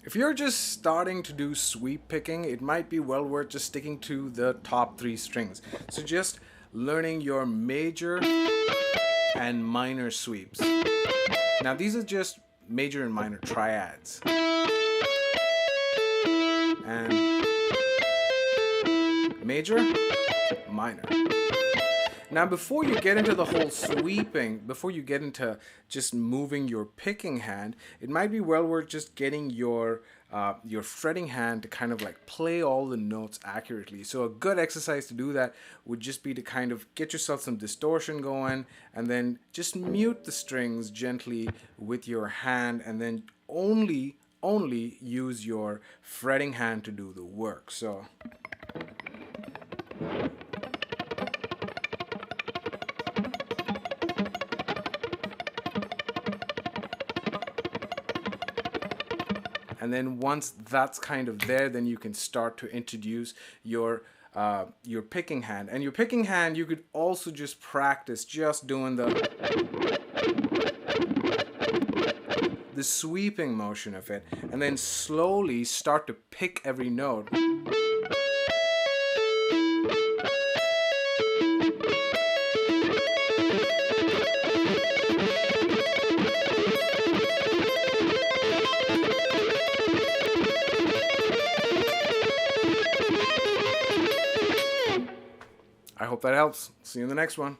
If you're just starting to do sweep picking, it might be well worth just sticking to the top three strings. So just learning your major and minor sweeps. Now these are just major and minor triads. And major, minor. Now, before you get into the whole sweeping, before you get into just moving your picking hand, it might be well worth just getting your fretting hand to kind of like play all the notes accurately. So a good exercise to do that would just be to kind of get yourself some distortion going, and then just mute the strings gently with your hand, and then only use your fretting hand to do the work. So. And then once that's kind of there, then you can start to introduce your picking hand. And your picking hand, you could also just practice just doing the sweeping motion of it, and then slowly start to pick every note. I hope that helps. See you in the next one.